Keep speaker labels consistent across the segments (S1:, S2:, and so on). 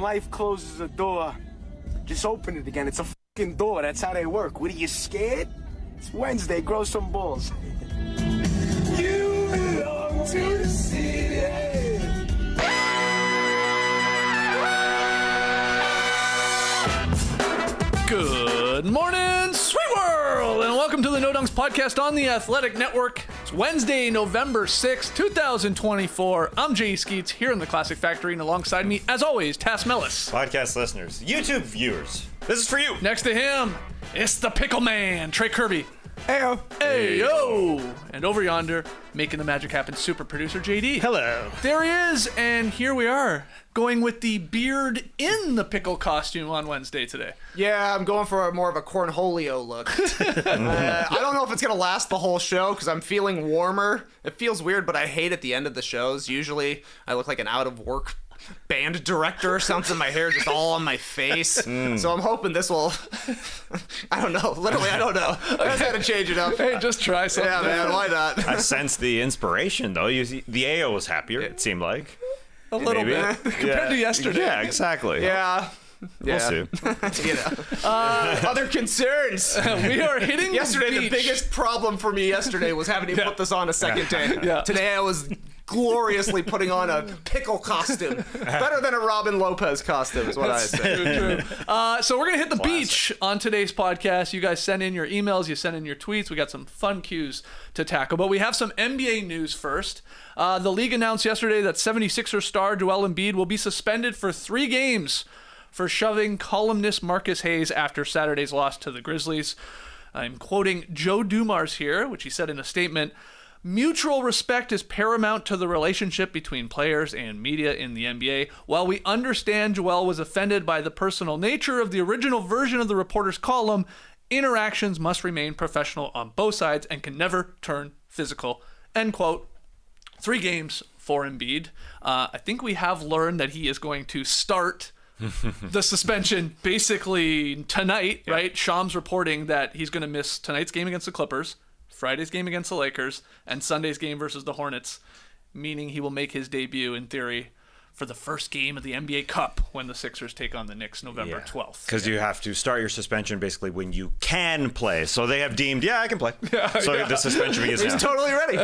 S1: life closes a door, just open it again. It's a fucking door. That's how they work. What, are you scared? It's Wednesday. Grow some balls. You belong to the city.
S2: Good morning, sweet world, and welcome to the No Dunks podcast on the Athletic Network. It's Wednesday, November 6th, 2024. I'm Jay Skeets here in the Classic Factory, and alongside me, as always, Tass Mellis.
S3: Podcast listeners, YouTube viewers, this is for you.
S2: Next to him, it's the Pickle Man, Trey Kirby.
S1: Heyo.
S2: Heyo. And over yonder, making the magic happen, super producer JD.
S3: Hello.
S2: There he is, and here we are, going with the beard in the pickle costume on Wednesday today.
S4: Yeah, I'm going for more of a cornholio look. I don't know if it's going to last the whole show because I'm feeling warmer. It feels weird, but I hate at the end of the shows. Usually, I look like an out-of-work band director or something. My hair just all on my face. So I'm hoping this will... I don't know. Literally, I don't know. I just had to change it up.
S2: Hey, just try something.
S4: Yeah, man, why not?
S3: I sense the inspiration, though. You see, the AO was happier, it seemed like.
S2: A little bit. Compared to yesterday.
S3: Yeah, exactly.
S4: Yeah.
S3: We'll see.
S4: You know. Other concerns.
S2: We are hitting
S4: Yesterday,
S2: the
S4: the
S2: beach.
S4: biggest problem for me yesterday was having to put this on a second day.
S2: Yeah.
S4: Today, I was gloriously putting on a pickle costume. Better than a Robin Lopez costume is what I say.
S2: True. So we're going to hit the beach on today's podcast. You guys send in your emails. You send in your tweets. We got some fun cues to tackle. But we have some NBA news first. The league announced yesterday that 76ers star Joel Embiid will be suspended for 3 games for shoving columnist Marcus Hayes after Saturday's loss to the Grizzlies. I'm quoting Joe Dumars here, which he said in a statement, "Mutual respect is paramount to the relationship between players and media in the NBA. While we understand Joel was offended by the personal nature of the original version of the reporter's column, interactions must remain professional on both sides and can never turn physical." End quote. 3 games for Embiid. I think we have learned that he is going to start the suspension basically tonight, right? Shams reporting that he's going to miss tonight's game against the Clippers, Friday's game against the Lakers, and Sunday's game versus the Hornets, meaning he will make his debut, in theory, for the first game of the NBA Cup when the Sixers take on the Knicks November 12th.
S3: Because you have to start your suspension basically when you can play. So they have deemed, I can play. The suspension begins now.
S4: He's totally ready.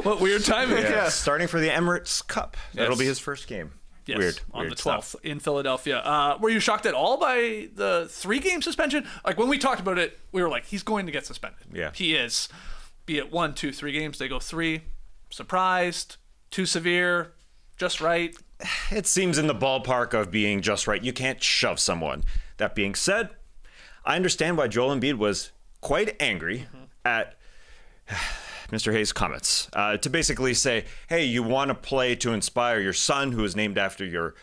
S2: What weird timing.
S3: Yeah. Starting for the Emirates Cup. That'll be his first game.
S2: Yes,
S3: Weird
S2: on the 12th
S3: stuff.
S2: in Philadelphia. Were you shocked at all by the 3-game suspension? Like, when we talked about it, we were like, he's going to get suspended.
S3: Yeah.
S2: He is. Be it 1, 2, 3 games. They go 3. Surprised. Too severe. Just right.
S3: It seems in the ballpark of being just right. You can't shove someone. That being said, I understand why Joel Embiid was quite angry at Mr. Hayes' comments, to basically say, hey, you want to play to inspire your son, who is named after your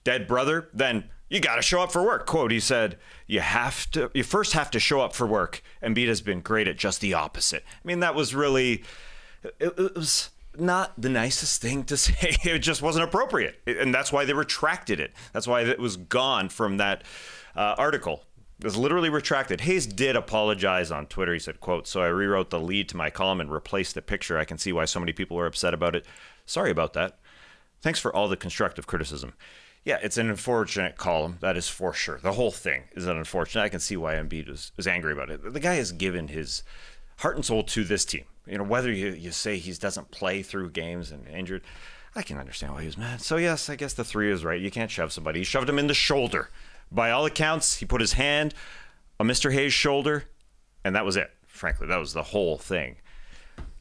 S3: dead brother, then you got to show up for work. Quote, he said, you first have to show up for work. Embiid has been great at just the opposite. I mean, that was really, it was not the nicest thing to say. It just wasn't appropriate. And that's why they retracted it. That's why it was gone from that article. It was literally retracted. Hayes did apologize on Twitter. He said, quote, "So I rewrote the lead to my column and replaced the picture. I can see why so many people were upset about it. Sorry about that. Thanks for all the constructive criticism." Yeah, it's an unfortunate column. That is for sure. The whole thing is unfortunate. I can see why Embiid was angry about it. The guy has given his heart and soul to this team. You know, whether you say he doesn't play through games and injured, I can understand why he was mad. So yes, I guess the 3 is right. You can't shove somebody. He shoved him in the shoulder. By all accounts, he put his hand on Mr. Hayes' shoulder, and that was it. Frankly, that was the whole thing.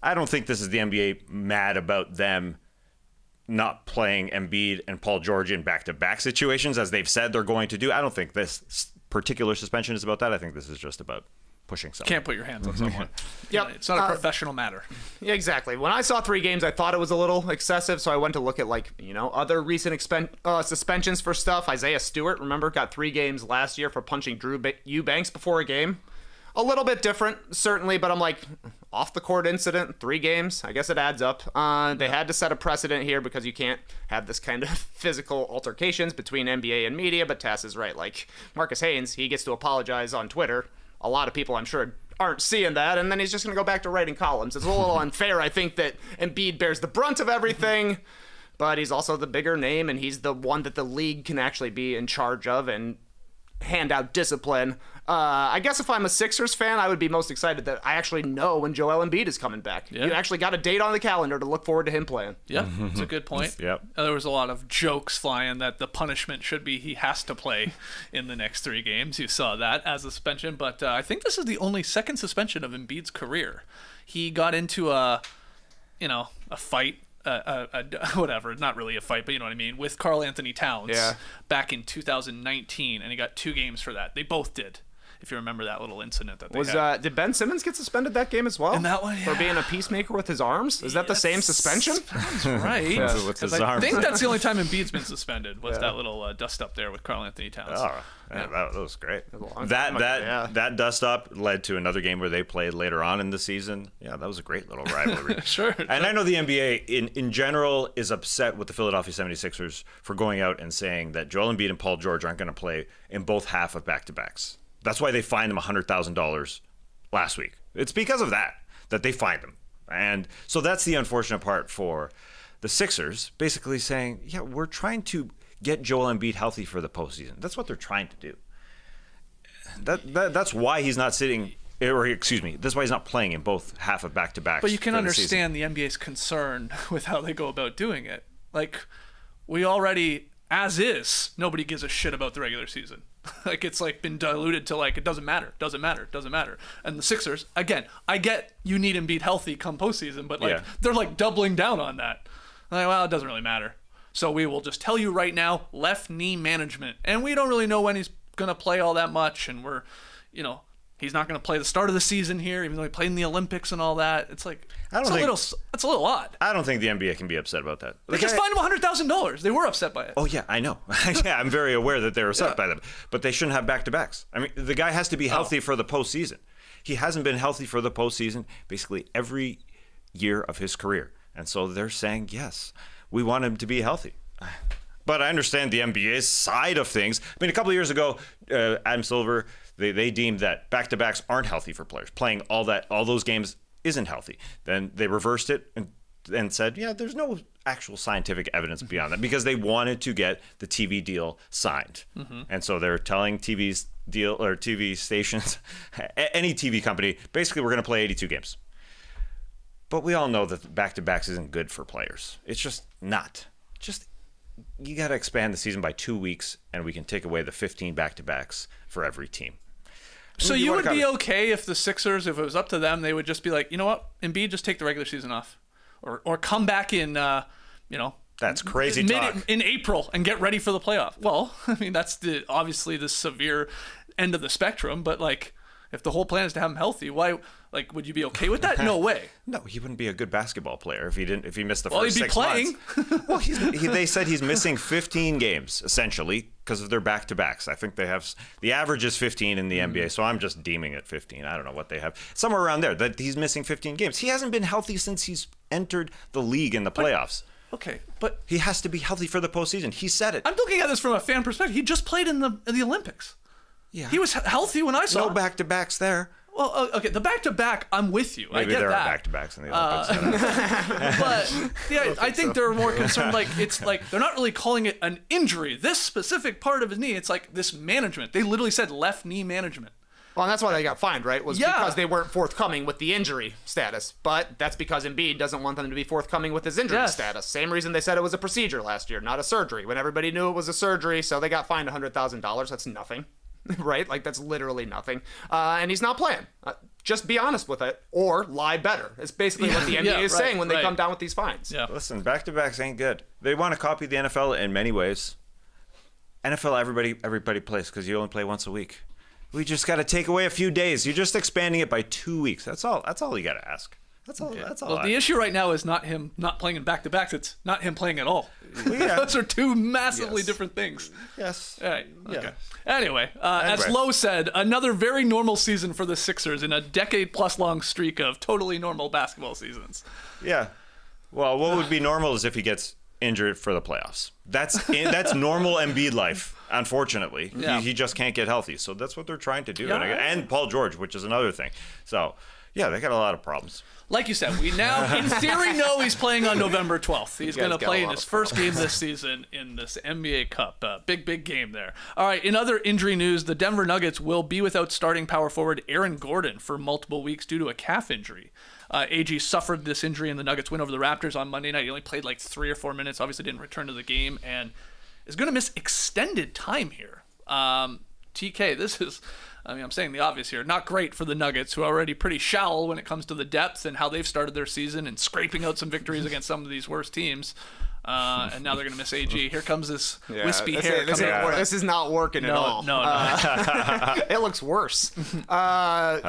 S3: I don't think this is the NBA mad about them not playing Embiid and Paul George in back-to-back situations, as they've said they're going to do. I don't think this particular suspension is about that. I think this is just about pushing someone.
S2: Can't put your hands on someone.
S4: Yep.
S2: It's not a professional matter.
S4: Yeah, exactly. When I saw 3 games, I thought it was a little excessive, so I went to look at, other recent suspensions for stuff. Isaiah Stewart, remember, got 3 games last year for punching Drew Eubanks before a game. A little bit different, certainly, but I'm like, off-the-court incident, 3 games, I guess it adds up. They had to set a precedent here because you can't have this kind of physical altercations between NBA and media, but Tass is right. Like, Marcus Haynes, he gets to apologize on Twitter. A lot of people, I'm sure, aren't seeing that, and then he's just going to go back to writing columns. It's a little unfair, I think, that Embiid bears the brunt of everything, but he's also the bigger name, and he's the one that the league can actually be in charge of and hand out discipline. I guess if I'm a Sixers fan, I would be most excited that I actually know when Joel Embiid is coming back.
S2: Yeah.
S4: You actually got a date on the calendar to look forward to him playing.
S2: Yeah, that's a good point.
S3: Yep.
S2: There was a lot of jokes flying that the punishment should be he has to play in the next 3 games. You saw that as a suspension, but I think this is the only second suspension of Embiid's career. He got into a fight. Whatever, not really a fight, but you know what I mean, with Karl An-TONY Towns back in 2019, and he got 2 games for that. They both did, if you remember that little incident that they had.
S4: Did Ben Simmons get suspended that game as well?
S2: In that one,
S4: For being a peacemaker with his arms? Is that the same suspension?
S2: That's right.
S3: With his
S2: 'Cause I
S3: arms.
S2: think that's the only time Embiid's been suspended, was that little dust up there with Karl An-TONY Towns.
S3: Oh, man, that was great.
S4: long
S3: That
S4: time ago, yeah.
S3: that dust up led to another game where they played later on in the season. Yeah, that was a great little rivalry.
S2: Sure.
S3: And I know the NBA in general is upset with the Philadelphia 76ers for going out and saying that Joel Embiid and Paul George aren't going to play in both half of back-to-backs. That's why they fined them $100,000 last week. It's because of that they fined them. And so that's the unfortunate part for the Sixers, basically saying, yeah, we're trying to get Joel Embiid healthy for the postseason. That's what they're trying to do. That's why he's not sitting, or excuse me, that's why he's not playing in both half of back-to-backs.
S2: But you can
S3: for the
S2: understand the NBA's concern with how they go about doing it. Like, we already, as is, nobody gives a shit about the regular season. Like, it's like been diluted to like, it doesn't matter. And the Sixers, again, I get you need Embiid healthy come postseason, but like they're like doubling down on that. Like, well, it doesn't really matter. So we will just tell you right now, left knee management. And we don't really know when he's going to play all that much. And we're, he's not going to play the start of the season here, even though he played in the Olympics and all that. It's like, that's a little odd.
S3: I don't think the NBA can be upset about that.
S2: They just fined him $100,000. They were upset by it.
S3: Oh, yeah, I know. Yeah, I'm very aware that they're upset by them. But they shouldn't have back-to-backs. I mean, the guy has to be healthy for the postseason. He hasn't been healthy for the postseason basically every year of his career. And so they're saying, yes, we want him to be healthy. But I understand the NBA's side of things. I mean, a couple of years ago, Adam Silver, they deemed that back-to-backs aren't healthy for players. Playing all those games isn't healthy. Then they reversed it and said, yeah, there's no actual scientific evidence beyond that, because they wanted to get the TV deal signed. And so they're telling TV stations, any TV company, basically we're going to play 82 games. But we all know that back-to-backs isn't good for players. It's just not. You got to expand the season by 2 weeks, and we can take away the 15 back-to-backs for every team.
S2: So you would be okay if the Sixers, if it was up to them, they would just be like, you know what, Embiid, just take the regular season off, or come back in,
S3: that's crazy talk.
S2: In April and get ready for the playoff. Well, I mean, that's obviously the severe end of the spectrum, but like, if the whole plan is to have him healthy, why? Like, would you be okay with that? No way.
S3: No, he wouldn't be a good basketball player if he missed the first 6
S2: months.
S3: Well, he'd be playing. Well, they said he's missing 15 games essentially because of their back-to-backs. I think they have the average is 15 in the NBA, so I'm just deeming it 15. I don't know what they have, somewhere around there. That he's missing 15 games. He hasn't been healthy since he's entered the league in the playoffs.
S2: Okay, but
S3: he has to be healthy for the postseason. He said it.
S2: I'm looking at this from a fan perspective. He just played in the Olympics.
S3: Yeah,
S2: he was healthy when I saw him.
S3: No back-to-backs there.
S2: Well, okay, the back-to-back, I'm with you.
S3: Maybe
S2: I get
S3: there
S2: that.
S3: are back-to-backs in the Olympics.
S2: But yeah, I think they're more concerned. Like, it's like they're not really calling it an injury. This specific part of his knee, it's like this management. They literally said left knee management.
S4: Well, and that's why they got fined, right? Was because they weren't forthcoming with the injury status. But that's because Embiid doesn't want them to be forthcoming with his injury status. Same reason they said it was a procedure last year, not a surgery, when everybody knew it was a surgery. So they got fined $100,000. That's nothing. Right? Like, that's literally nothing. And he's not playing. Just be honest with it, or lie better. It's basically what the NBA is saying when they come down with these fines.
S2: Yeah.
S3: Listen, back-to-backs ain't good. They want to copy the NFL in many ways. NFL, everybody plays because you only play once a week. We just got to take away a few days. You're just expanding it by 2 weeks. That's all you got to ask. That's all. That's all.
S2: Well, the issue right now is not him not playing in back-to-backs. It's not him playing at all.
S3: Well, yeah.
S2: Those are two massively different things.
S3: Yes.
S2: All right. Okay.
S3: Yeah.
S2: Anyway, as Lowe said, another very normal season for the Sixers in a decade-plus long streak of totally normal basketball seasons.
S3: Yeah. Well, what would be normal is if he gets injured for the playoffs. That's normal Embiid life. Unfortunately, he just can't get healthy. So that's what they're trying to do.
S2: Yeah.
S3: And Paul George, which is another thing. So, Yeah, they got a lot of problems.
S2: Like you said, we now, in theory, know he's playing on November 12th. He's going to play in his first game this season in this NBA Cup. Big game there. All right, in other injury news, the Denver Nuggets will be without starting power forward Aaron Gordon for multiple weeks due to a calf injury. AG suffered this injury in the Nuggets win over the Raptors on Monday night. He only played like 3 or 4 minutes, obviously didn't return to the game, and is going to miss extended time here. TK, this is... I'm saying the obvious here. Not great for the Nuggets, who are already pretty shallow when it comes to the depth and how they've started their season and scraping out some victories against some of these worst teams. And now they're going to miss AG. Here comes this wispy hair.
S4: This is not working at all.
S2: No.
S4: It looks worse.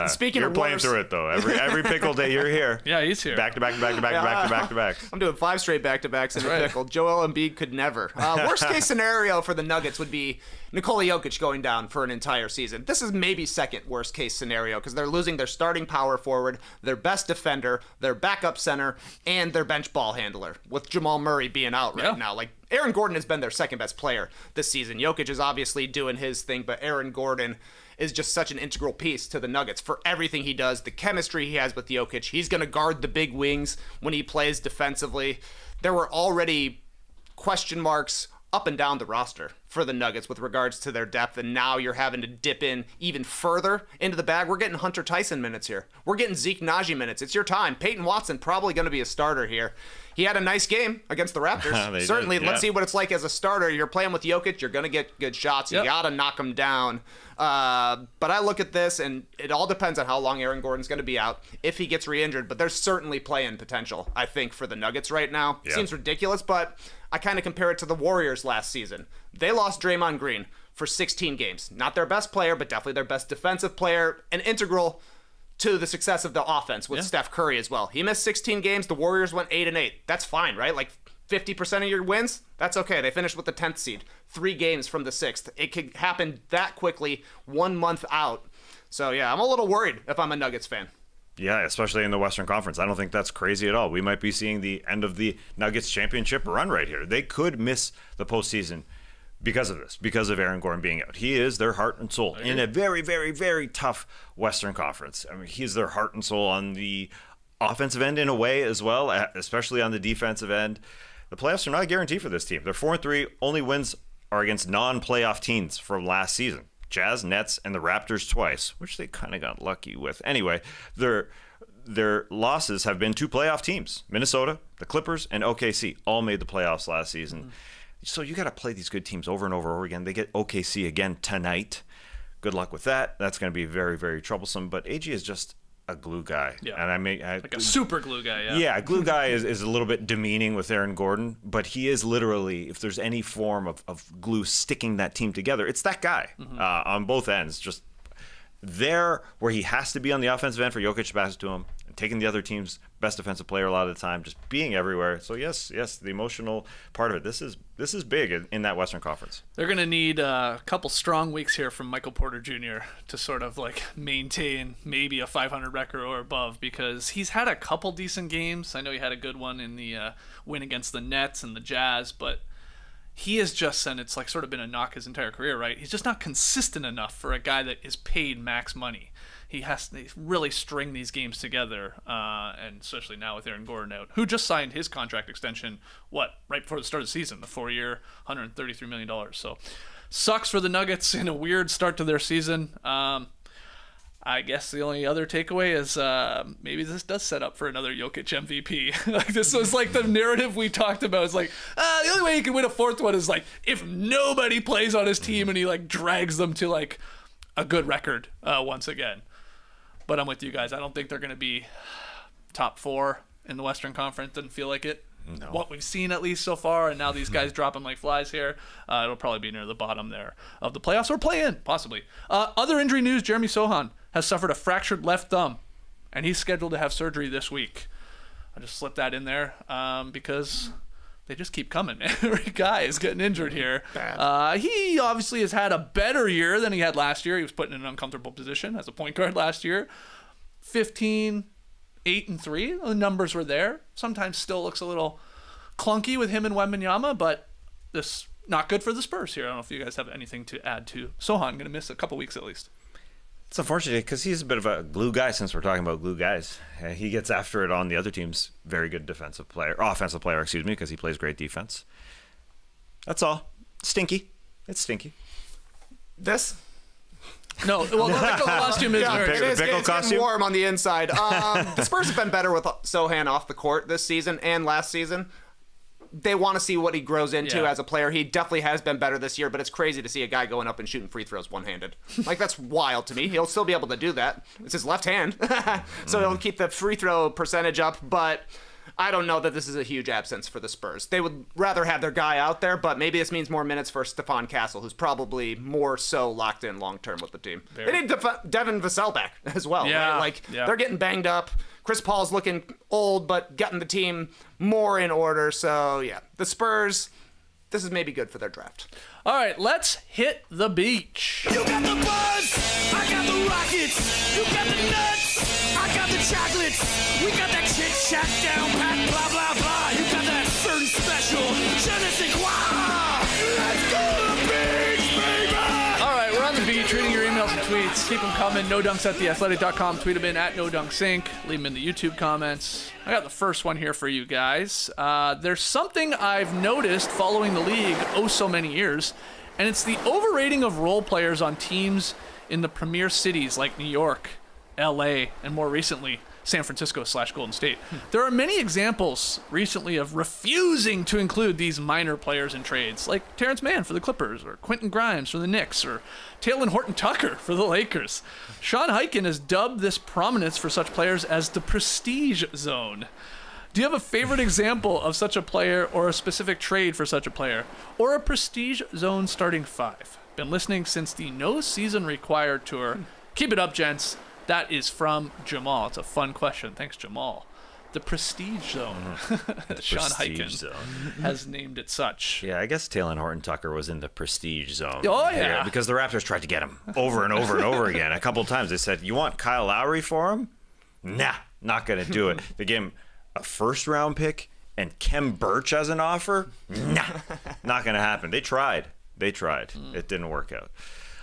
S4: Speaking
S3: you're
S4: of
S3: playing
S4: worse,
S3: through it, though. Every pickle day you're here.
S2: Yeah, he's here.
S3: Back to back.
S4: I'm doing 5 straight back-to-backs in a pickle. Joel Embiid could never. Worst case scenario for the Nuggets would be Nikola Jokic going down for an entire season. This is maybe second worst case scenario because they're losing their starting power forward, their best defender, their backup center, and their bench ball handler, with Jamal Murray being out right now. Like, Aaron Gordon has been their second best player this season. Jokic is obviously doing his thing, but Aaron Gordon is just such an integral piece to the Nuggets for everything he does, the chemistry he has with Jokic. He's going to guard the big wings when he plays defensively. There were already question marks up and down the roster for the Nuggets with regards to their depth, and now you're having to dip in even further into the bag. We're getting Hunter Tyson minutes here. We're getting Zeke Naji minutes. It's your time. Peyton Watson probably going to be a starter here. He had a nice game against the Raptors. Certainly, let's see what it's like as a starter. You're playing with Jokic. You're going to get good shots. You got to knock him down. But I look at this, and it all depends on how long Aaron Gordon's going to be out, if he gets re-injured. But there's certainly play-in potential, I think, for the Nuggets right now. Yeah. Seems ridiculous, but I kind of compare it to the Warriors last season. They lost Draymond Green for 16 games. Not their best player, but definitely their best defensive player, and integral to the success of the offense with Steph Curry as well. He missed 16 games. The Warriors went 8-8. That's fine, right? Like 50% of your wins, that's okay. They finished with the 10th seed, 3 games from the 6th. It could happen that quickly, 1 month out. So, yeah, I'm a little worried if I'm a Nuggets fan.
S3: Yeah, especially in the Western Conference. I don't think that's crazy at all. We might be seeing the end of the Nuggets championship run right here. They could miss the postseason because of this, because of Aaron Gordon being out. He is their heart and soul in a very, very, very tough Western Conference. I mean, he's their heart and soul on the offensive end in a way as well, especially on the defensive end. The playoffs are not a guarantee for this team. They're 4-3. Only wins are against non-playoff teams from last season. Jazz, Nets, and the Raptors twice, which they kind of got lucky with. Anyway, their losses have been to playoff teams. Minnesota, the Clippers, and OKC all made the playoffs last season. So you got to play these good teams over and over again. They get OKC again tonight. Good luck with that. That's going to be very, very troublesome. But AG is just a glue guy.
S2: Yeah.
S3: And
S2: like a super glue guy, yeah.
S3: Yeah, glue guy is a little bit demeaning with Aaron Gordon, but he is literally, if there's any form of glue sticking that team together, it's that guy on both ends. Just there where he has to be on the offensive end for Jokic to pass it to him, and taking the other team's best defensive player a lot of the time, just being everywhere. So yes, the emotional part of it. This is big in that Western Conference.
S2: They're going to need a couple strong weeks here from Michael Porter Jr. to sort of like maintain maybe a 500 record or above, because he's had a couple decent games. I know he had a good one in the win against the Nets and the Jazz, but he is just, and it's like sort of been a knock his entire career, right? He's just not consistent enough for a guy that is paid max money. He has to really string these games together, and especially now with Aaron Gordon out, who just signed his contract extension, right before the start of the season, the 4-year, $133 million. So sucks for the Nuggets in a weird start to their season. I guess the only other takeaway is maybe this does set up for another Jokic MVP. Like, this was like the narrative we talked about. It's like, the only way he can win a fourth one is like if nobody plays on his team and he like drags them to like a good record once again. But I'm with you guys. I don't think they're going to be top 4 in the Western Conference. Doesn't feel like it. No. What we've seen at least so far, and now these guys dropping like flies here, it'll probably be near the bottom there of the playoffs or play in, possibly. Other injury news, Jeremy Sohan has suffered a fractured left thumb, and he's scheduled to have surgery this week. I just slipped that in there because they just keep coming. Every guy is getting injured here. He obviously has had a better year than he had last year. He was put in an uncomfortable position as a point guard last year. 15, 8, and 3. The numbers were there. Sometimes still looks a little clunky with him and Wembanyama, but this not good for the Spurs here. I don't know if you guys have anything to add to Sohan. Going to miss a couple weeks at least.
S3: It's unfortunate because he's a bit of a glue guy. Since we're talking about glue guys, he gets after it on the other team's very good offensive player, because he plays great defense. That's all. Stinky. It's stinky.
S4: This.
S2: No, well, the costume is very
S3: Pickle
S4: It's getting
S3: costume?
S4: warm on the inside. The Spurs have been better with Sohan off the court this season and last season. They want to see what he grows into as a player. He definitely has been better this year, but it's crazy to see a guy going up and shooting free throws one-handed. Like, that's wild to me. He'll still be able to do that. It's his left hand. So he'll keep the free throw percentage up, but I don't know that this is a huge absence for the Spurs. They would rather have their guy out there, but maybe this means more minutes for Stephon Castle, who's probably more so locked in long-term with the team. They need Devin Vassell back as well.
S2: Yeah,
S4: Right? Like,
S2: yeah.
S4: they're getting banged up. Chris Paul's looking old, but getting the team more in order. So, yeah, the Spurs, this is maybe good for their draft.
S2: All right, let's hit the beach.
S5: You got the buzz, I got the rockets. You got the nuts, I got the chocolates. We got that chit chat down pat, blah blah blah. You got that certain special, je ne sais quoi. Let's go to the beach, baby.
S2: All right, we're on the beach reading your emails and tweets. Keep them coming. NoDunks@theathletic.com. Tweet them in at NoDunksInc. Leave them in the YouTube comments. I got the first one here for you guys. There's something I've noticed following the league so many years, and it's the overrating of role players on teams in the premier cities like New York, LA, and more recently, San Francisco/Golden State. There are many examples recently of refusing to include these minor players in trades, like Terrence Mann for the Clippers, or Quentin Grimes for the Knicks, or Talen Horton-Tucker for the Lakers. Sean Highkin has dubbed this prominence for such players as the prestige zone. Do you have a favorite example of such a player or a specific trade for such a player, or a prestige zone starting five? Been listening since the No Season Required tour. Keep it up, gents. That is from Jamal. It's a fun question. Thanks, Jamal. The Prestige Zone. Sean Highkin has named it such.
S3: Yeah, I guess Talen Horton-Tucker was in the prestige zone.
S2: Oh, yeah.
S3: Because the Raptors tried to get him over and over and over again. A couple of times they said, you want Kyle Lowry for him? Nah, not going to do it. They gave him a first-round pick and Kem Birch as an offer? Nah, not going to happen. They tried. It didn't work out.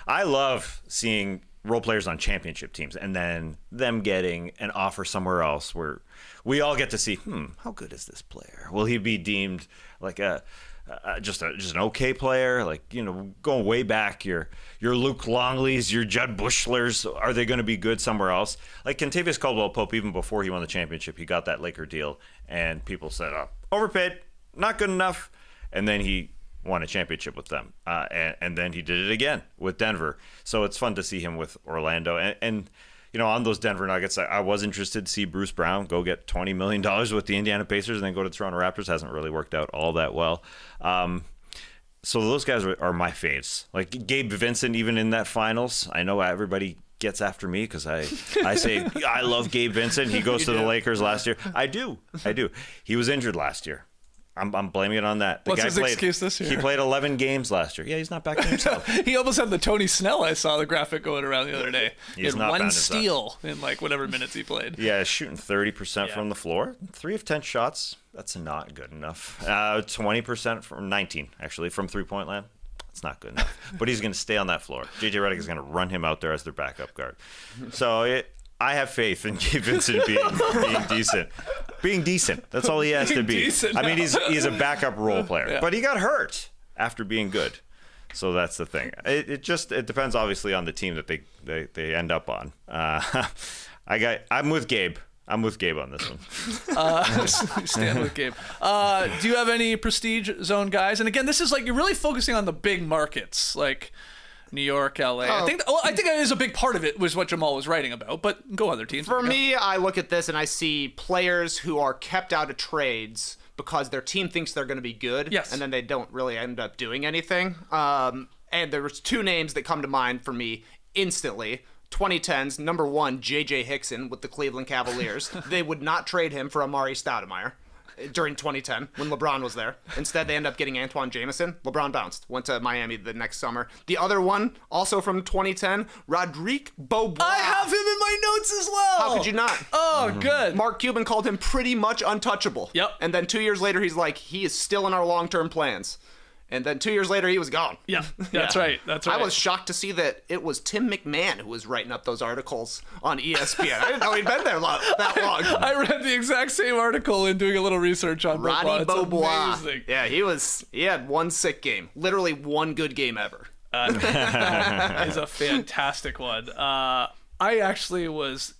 S3: I love seeing role players on championship teams and then them getting an offer somewhere else where we all get to see, how good is this player? Will he be deemed like just an okay player? Like, going way back, your Luke Longleys, your Judd Bushlers, are they going to be good somewhere else? Like Kentavious Caldwell-Pope, even before he won the championship, he got that Laker deal and people said, overpaid, not good enough. And then he won a championship with them. And then he did it again with Denver. So it's fun to see him with Orlando. And on those Denver Nuggets, I was interested to see Bruce Brown go get $20 million with the Indiana Pacers and then go to the Toronto Raptors. Hasn't really worked out all that well. So those guys are my faves. Like Gabe Vincent, even in that finals. I know everybody gets after me because I say I love Gabe Vincent. He goes to the Lakers last year. I do. He was injured last year. I'm blaming it on that.
S2: What's his excuse this year?
S3: He played 11 games last year. Yeah, he's not back to himself.
S2: He almost had the Tony Snell. I saw the graphic going around the other day. He had
S3: not
S2: one
S3: found himself.
S2: steal in whatever minutes he played.
S3: Yeah, shooting 30% from the floor. 3 of 10 shots. That's not good enough. 20% from 19, actually, from three-point land. That's not good enough. But he's going to stay on that floor. JJ Redick is going to run him out there as their backup guard. So I have faith in Gabe Vincent being decent. Being decent. That's all he has to be.
S2: Decent.
S3: I mean, he's a backup role player. But he got hurt after being good. So that's the thing. It depends, obviously, on the team that they end up on. I'm with Gabe. I'm with Gabe on this one.
S2: Stand with Gabe. Do you have any prestige zone guys? And again, this is you're really focusing on the big markets, like New York, LA. I think that is a big part of it, was what Jamal was writing about. But go other teams.
S4: For me, I look at this and I see players who are kept out of trades because their team thinks they're going to be good, and then they don't really end up doing anything. And there was 2 names that come to mind for me instantly. 2010's number 1, J.J. Hickson with the Cleveland Cavaliers. They would not trade him for Amari Stoudemire during 2010 when LeBron was there. Instead, they end up getting Antoine Jameson. LeBron bounced, went to Miami the next summer. The other one, also from 2010, Rodrigue Beaubois.
S2: I have him in my notes as well.
S4: How could you not?
S2: Oh, good.
S4: Mark Cuban called him pretty much untouchable.
S2: Yep.
S4: And then 2 years later, he's like, he is still in our long-term plans. And then 2 years later, he was gone.
S2: Yeah, that's right. That's right.
S4: I was shocked to see that it was Tim McMahon who was writing up those articles on ESPN. I didn't know he'd been there that long.
S2: I read the exact same article in doing a little research on
S4: Roddy
S2: It's
S4: Beaubois.
S2: amazing.
S4: Yeah, he had one sick game. Literally one good game ever.
S2: It's a fantastic one. I actually was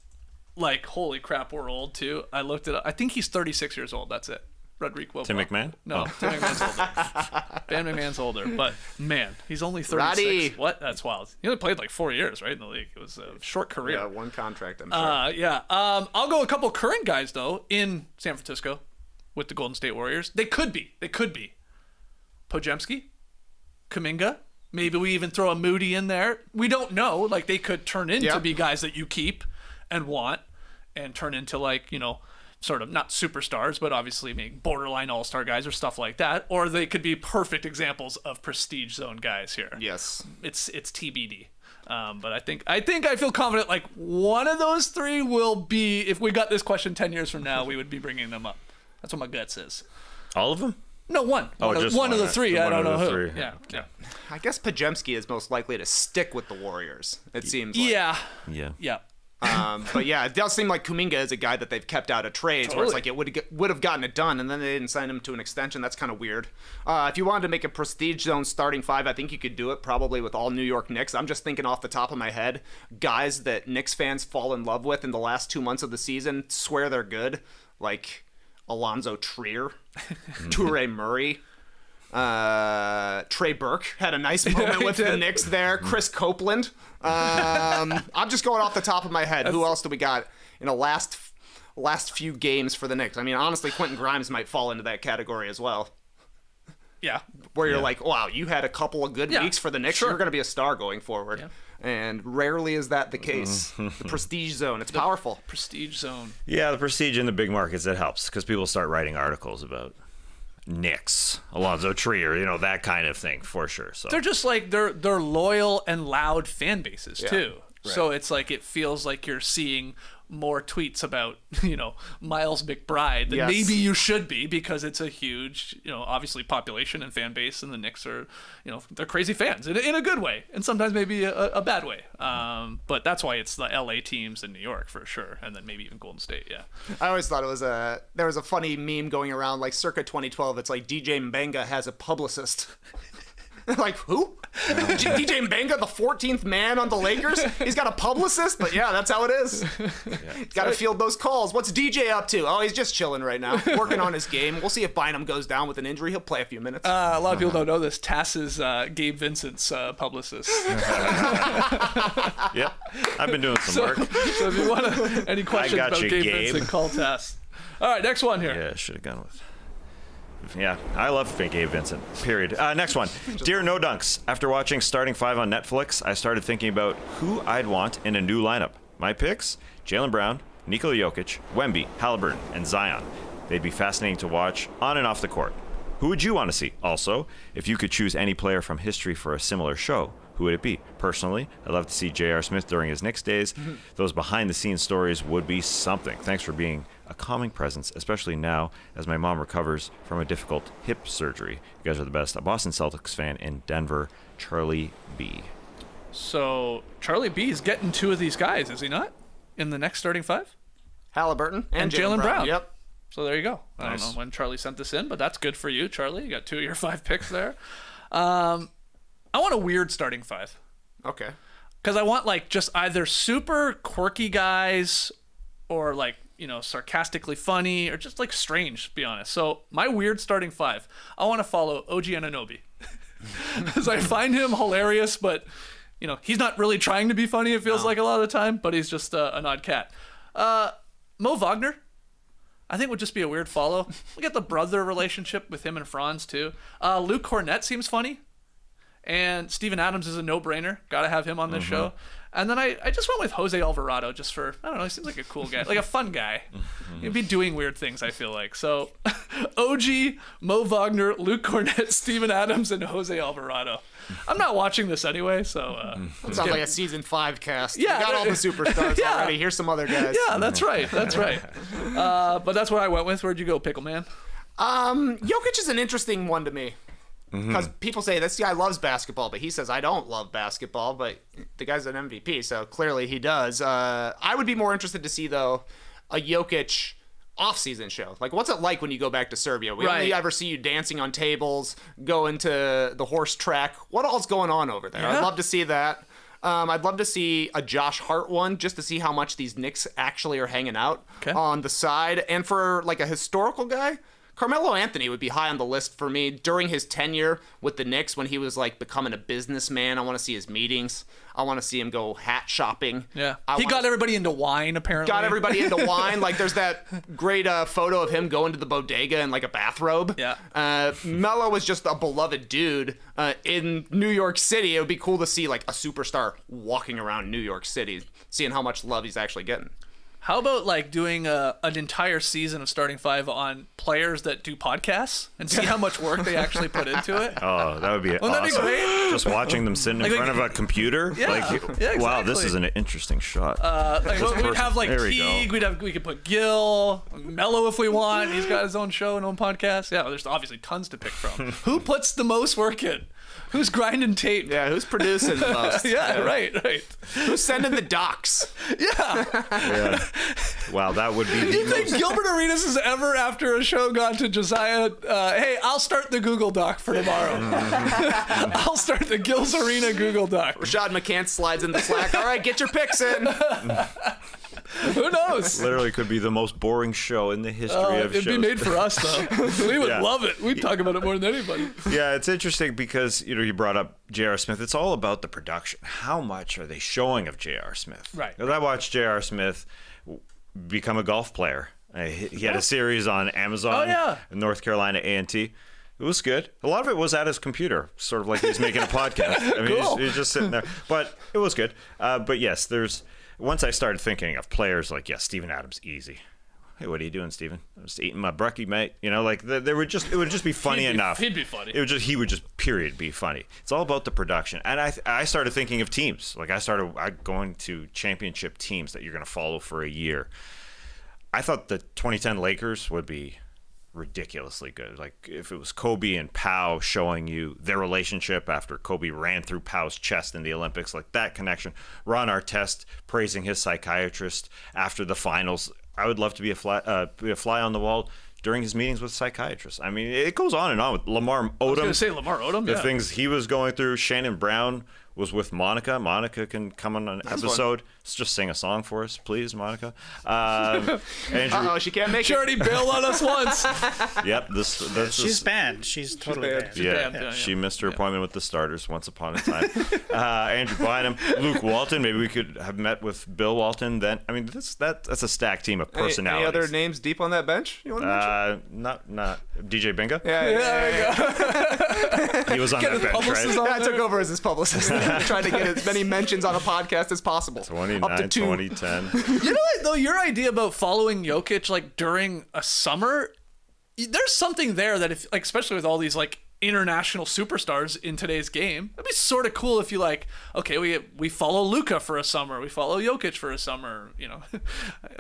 S2: like, holy crap, we're old too. I looked it up. I think he's 36 years old. That's it. Rodrigo
S3: Tim McMahon?
S2: No, Tim McMahon's older. Ben McMahon's older, but man, he's only 36.
S4: Roddy.
S2: What? That's wild. He only played like 4 years, right, in the league. It was a short career.
S4: Yeah, one contract, I'm sure.
S2: Yeah. I'll go a couple current guys though in San Francisco with the Golden State Warriors. They could be. Podziemski, Kuminga. Maybe we even throw a Moody in there. We don't know. Like they could turn into be guys that you keep and want, and turn into like, you know, sort of not superstars, but obviously maybe borderline all-star guys or stuff like that. Or they could be perfect examples of prestige zone guys here.
S4: Yes.
S2: It's TBD. But I think I feel confident like one of those three will be, if we got this question 10 years from now, we would be bringing them up. That's what my gut says.
S3: All of them?
S2: No, one.
S3: Just
S2: one of the three. I don't know who.
S3: three.
S2: Yeah.
S4: I guess Podziemski is most likely to stick with the Warriors, it seems like.
S2: Yeah.
S3: Yeah.
S4: But yeah, it does seem like Kuminga is a guy that they've kept out of trades where it's like it would have gotten it done, and then they didn't sign him to an extension. That's kind of weird. If you wanted to make a prestige zone starting five, I think you could do it probably with all New York Knicks. I'm just thinking off the top of my head, guys that Knicks fans fall in love with in the last 2 months of the season, swear they're good, like Alonzo Trier, Toure Murray. Trey Burke had a nice moment with the Knicks there. Chris Copeland. I'm just going off the top of my head. Who else do we got in the last few games for the Knicks? I mean, honestly, Quentin Grimes might fall into that category as well.
S2: Yeah.
S4: Where you're like, wow, you had a couple of good weeks for the Knicks.
S2: Sure.
S4: You're going to be a star going forward. Yeah. And rarely is that the case. The prestige zone. It's powerful.
S2: Prestige zone.
S3: Yeah, the prestige in the big markets, that helps because people start writing articles about Knicks, Alonzo Trier, you know, that kind of thing for sure. So
S2: they're just like they're loyal and loud fan bases too.
S3: Right.
S2: So it's like it feels like you're seeing more tweets about, you know, Miles McBride than maybe you should be, because it's a huge, you know, obviously population and fan base, and the Knicks are, you know, they're crazy fans in a good way, and sometimes maybe a bad way. But that's why it's the LA teams in New York for sure, and then maybe even Golden State. Yeah.
S4: I always thought there was a funny meme going around like circa 2012. It's like DJ Mbenga has a publicist. Like, who? DJ Mbenga, the 14th man on the Lakers? He's got a publicist? But yeah, that's how it is. He's got to field those calls. What's DJ up to? Oh, he's just chilling right now, working on his game. We'll see if Bynum goes down with an injury. He'll play a few minutes.
S2: A lot of people don't know this. Tass is Gabe Vincent's publicist.
S3: Yep. I've been doing some work.
S2: So if you want any questions about Gabe Vincent, call Tass. All right, next one here.
S3: Yeah, should have gone with. Yeah, I love Gabe Vincent, period. Next one. Dear No Dunks, after watching Starting Five on Netflix, I started thinking about who I'd want in a new lineup. My picks? Jaylen Brown, Nikola Jokic, Wemby, Halliburton, and Zion. They'd be fascinating to watch on and off the court. Who would you want to see? Also, if you could choose any player from history for a similar show, who would it be? Personally, I'd love to see J.R. Smith during his Knicks days. Those behind-the-scenes stories would be something. Thanks for being a calming presence, especially now as my mom recovers from a difficult hip surgery. You guys are the best. A Boston Celtics fan in Denver, Charlie B.
S2: So Charlie B is getting two of these guys, is he not? In the next starting five?
S4: Halliburton
S2: and Jaylen Brown.
S4: Yep.
S2: So there you go.
S3: Nice.
S2: I don't know when Charlie sent this in, but that's good for you, Charlie. You got 2 of your 5 picks there. I want a weird starting five.
S4: Okay.
S2: Because I want like just either super quirky guys or like, you know, sarcastically funny or just like strange, to be honest. So my weird starting five, I want to follow OG Anunoby. Because I find him hilarious, but, you know, he's not really trying to be funny, it feels like a lot of the time, but he's just an odd cat. Mo Wagner, I think would just be a weird follow. We got the brother relationship with him and Franz too. Luke Cornett seems funny. And Steven Adams is a no-brainer. Got to have him on this show. And then I just went with Jose Alvarado just for, I don't know, he seems like a cool guy. Like a fun guy. He'd be doing weird things, I feel like. So OG, Mo Wagner, Luke Cornett, Steven Adams, and Jose Alvarado. I'm not watching this anyway, so...
S4: Sounds like a season 5 cast.
S2: Yeah,
S4: we got all the superstars already. Here's some other guys.
S2: Yeah, that's right. That's right. But that's what I went with. Where'd you go, Pickle Man?
S4: Jokic is an interesting one to me. Because people say this guy loves basketball, but he says I don't love basketball, but the guy's an MVP, so clearly he does. I would be more interested to see, though, a Jokic off-season show. Like, what's it like when you go back to Serbia? We only ever see you dancing on tables, going to the horse track. What all's going on over there? I'd love to see that. I'd love to see a Josh Hart one, just to see how much these Knicks actually are hanging out on the side. And for like a historical guy, Carmelo Anthony would be high on the list for me during his tenure with the Knicks when he was like becoming a businessman. I want to see his meetings. I want to see him go hat shopping.
S2: Yeah, he got everybody into wine, apparently.
S4: Got everybody into wine. Like, there's that great photo of him going to the bodega in like a bathrobe.
S2: Yeah.
S4: Melo was just a beloved dude in New York City. It would be cool to see like a superstar walking around New York City, seeing how much love he's actually getting.
S2: How about like doing an entire season of Starting Five on players that do podcasts and see how much work they actually put into it?
S3: Oh, that would be awesome.
S2: Wouldn't that be great?
S3: Just watching them sitting in front of a computer.
S2: Yeah, exactly.
S3: Wow, this is an interesting shot.
S2: We'd have like
S3: There we
S2: Teague. We could put Gil, Mello if we want. He's got his own show and own podcast. Yeah, there's obviously tons to pick from. Who puts the most work in? Who's grinding tape?
S4: Yeah, who's producing the most?
S2: Right.
S4: Who's sending the docs?
S2: Yeah.
S3: Wow, that would be.
S2: You think Gilbert Arenas has ever, after a show, gone to Josiah? Hey, I'll start the Google Doc for tomorrow. I'll start the Gil's Arena Google Doc.
S4: Rashad McCants slides in the Slack. All right, get your picks in.
S2: Who knows?
S3: Literally could be the most boring show in the history of shows.
S2: It'd be made for us, though. We would love it. We'd talk about it more than anybody.
S3: Yeah, it's interesting because, you brought up J.R. Smith. It's all about the production. How much are they showing of J.R. Smith?
S2: Right.
S3: Because I watched J.R. Smith become a golf player. He had a series on Amazon in North Carolina A&T. It was good. A lot of it was at his computer, sort of like he's making a podcast. I mean,
S2: Cool.
S3: he's just sitting there. But it was good. But yes, once I started thinking of players like, Steven Adams, easy. Hey, what are you doing, Steven? I'm just eating my brekkie, mate. It would just be funny enough.
S2: He'd be funny.
S3: He would just period be funny. It's all about the production. And I started thinking of teams. Like I started going to championship teams that you're going to follow for a year. I thought the 2010 Lakers would be ridiculously good. Like if it was Kobe and Pau showing you their relationship after Kobe ran through Pau's chest in the Olympics, like that connection. Ron Artest praising his psychiatrist after the finals. I would love to be a fly on the wall during his meetings with psychiatrists. I mean, it goes on and on with Lamar Odom.
S2: I was going to say Lamar Odom.
S3: The things he was going through. Shannon Brown was with Monica. Monica can come on an episode. Just sing a song for us, please, Monica. Andrew,
S4: she can't make it.
S2: She already bailed on us once.
S3: Yep,
S6: She's banned. She's totally banned.
S3: Yeah, she missed her appointment with the starters once upon a time. Andrew Bynum, Luke Walton. Maybe we could have met with Bill Walton then. I mean, that's a stacked team of personalities.
S4: Any other names deep on that bench you want to mention?
S3: Not DJ Binga.
S4: Yeah.
S3: He was on that bench, right?
S4: I took over as his publicist. Trying to get as many mentions on a podcast as possible.
S3: 29, 2010.
S2: You know what, though? Your idea about following Jokic like during a summer, there's something there that if, like, especially with all these like international superstars in today's game, it'd be sort of cool if you like, okay, we follow Luka for a summer, we follow Jokic for a summer,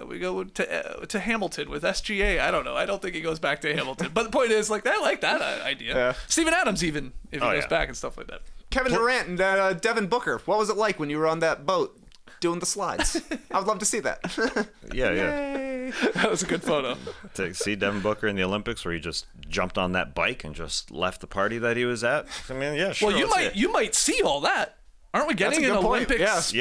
S2: we go to Hamilton with SGA. I don't know. I don't think he goes back to Hamilton, but the point is, like, I like that idea.
S4: Yeah.
S2: Steven Adams, even if he goes back and stuff like that.
S4: Kevin Durant and Devin Booker. What was it like when you were on that boat doing the slides? I would love to see that.
S3: Yeah.
S2: That was a good photo.
S3: To see Devin Booker in the Olympics where he just jumped on that bike and just left the party that he was at. I mean, yeah, sure.
S2: Well, you might see all that. Aren't we getting an Olympics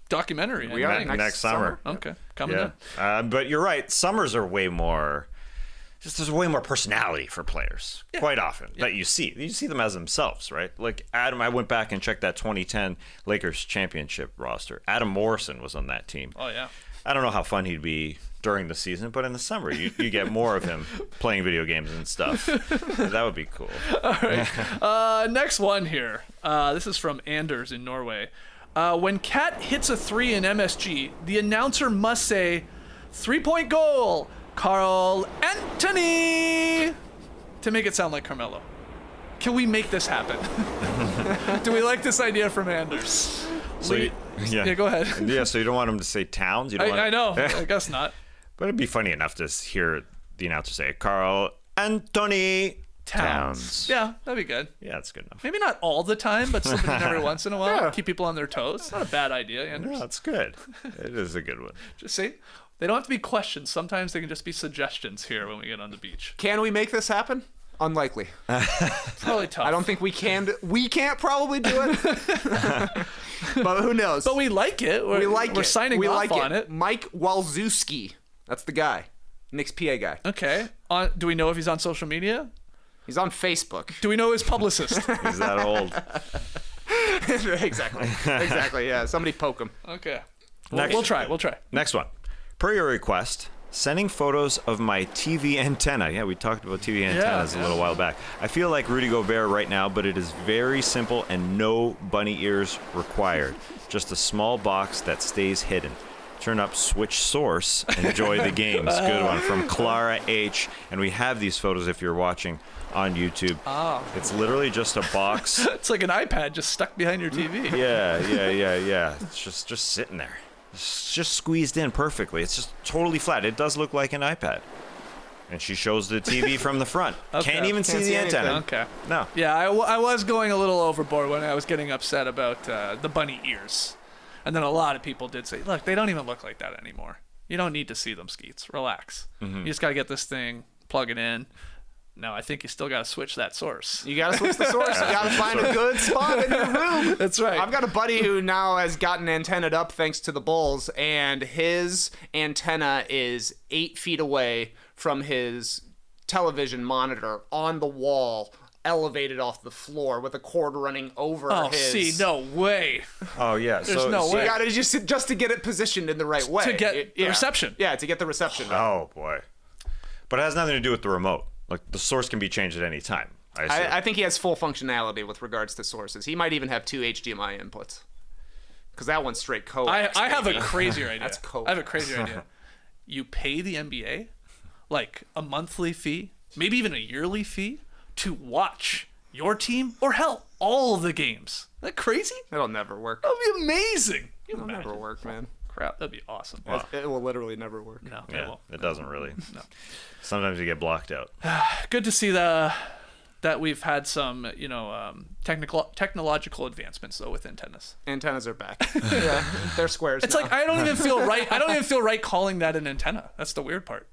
S2: documentary?
S4: We are
S3: next summer.
S2: Okay, coming in.
S3: But you're right. Summers are way more. There's way more personality for players quite often that you see. You see them as themselves, right? Like Adam, I went back and checked that 2010 Lakers championship roster. Adam Morrison was on that team.
S2: Oh, yeah.
S3: I don't know how fun he'd be during the season, but in the summer you get more of him playing video games and stuff. That would be cool.
S2: All right. Next one here. This is from Anders in Norway. When Kat hits a 3 in MSG, the announcer must say, 3-point goal, Karl An-TONY, to make it sound like Carmelo. Can we make this happen? Do we like this idea from Anders?
S3: So
S2: go ahead.
S3: Yeah, so you don't want him to say towns?
S2: I know. I guess not.
S3: But it'd be funny enough to hear the announcer say, Karl An-TONY. Towns.
S2: Yeah, that'd be good.
S3: Yeah, that's good enough.
S2: Maybe not all the time, but slipping in every once in a while. Keep people on their toes. Not a bad idea, Anders.
S3: No, that's good. It is a good one.
S2: Just see, they don't have to be questions. Sometimes they can just be suggestions here when we get on the beach.
S4: Can we make this happen? Unlikely.
S2: Probably tough.
S4: I don't think we can. We can't probably do it. But who knows?
S2: But we like it. We're signing off on it.
S4: Mike Walzewski. That's the guy. Knicks PA guy.
S2: Okay. Do we know if he's on social media?
S4: He's on Facebook.
S2: Do we know his publicist?
S3: He's that old.
S4: Exactly. Yeah. Somebody poke him.
S2: Okay.
S3: Next.
S2: We'll try.
S3: Next one. Per your request, sending photos of my TV antenna. Yeah, we talked about TV antennas a little while back. I feel like Rudy Gobert right now, but it is very simple and no bunny ears required. Just a small box that stays hidden. Turn up switch source and enjoy the games. Good one from Clara H. And we have these photos if you're watching on YouTube.
S2: Oh.
S3: It's literally just a box.
S2: It's like an iPad just stuck behind your TV.
S3: Yeah. It's just sitting there. It's just squeezed in perfectly. It's just totally flat. It does look like an iPad. And she shows the TV from the front.
S2: Okay.
S3: Can't even see the antenna.
S2: Okay.
S3: No.
S2: Yeah, I was going a little overboard when I was getting upset about the bunny ears. And then a lot of people did say, look, they don't even look like that anymore. You don't need to see them, Skeets. Relax. You just got to get this thing, plug it in. No, I think you still got to switch that source.
S4: You got to switch the source. You got to find a good spot in your room.
S2: That's right.
S4: I've got a buddy who now has gotten antennaed up thanks to the Bulls, and his antenna is 8 feet away from his television monitor on the wall, elevated off the floor with a cord running over his.
S2: No way.
S3: Oh, yeah.
S2: There's no way.
S4: You got to just to get it positioned in the right way.
S2: To get the reception.
S4: Yeah, to get the reception. Right.
S3: Oh, boy. But it has nothing to do with the remote. Like, the source can be changed at any time.
S4: I think he has full functionality with regards to sources. He might even have 2 HDMI inputs. Because that one's straight coax.
S2: I have a crazier idea.
S4: That's coax.
S2: I have a crazier idea. You pay the NBA, like, a monthly fee, maybe even a yearly fee, to watch your team, or hell, all of the games. Isn't that crazy?
S4: It'll never work.
S2: That would be amazing.
S4: It'll never work, man.
S2: Crap, that'd be awesome.
S3: Wow.
S4: It will literally never work.
S2: No, it
S3: Yeah,
S2: won't.
S3: it doesn't really.
S2: No.
S3: Sometimes you get blocked out.
S2: Good to see that we've had some, technological advancements though with antennas.
S4: Antennas are back. Yeah, they're squares.
S2: It's
S4: now.
S2: like I don't even feel right calling that an antenna. That's the weird part.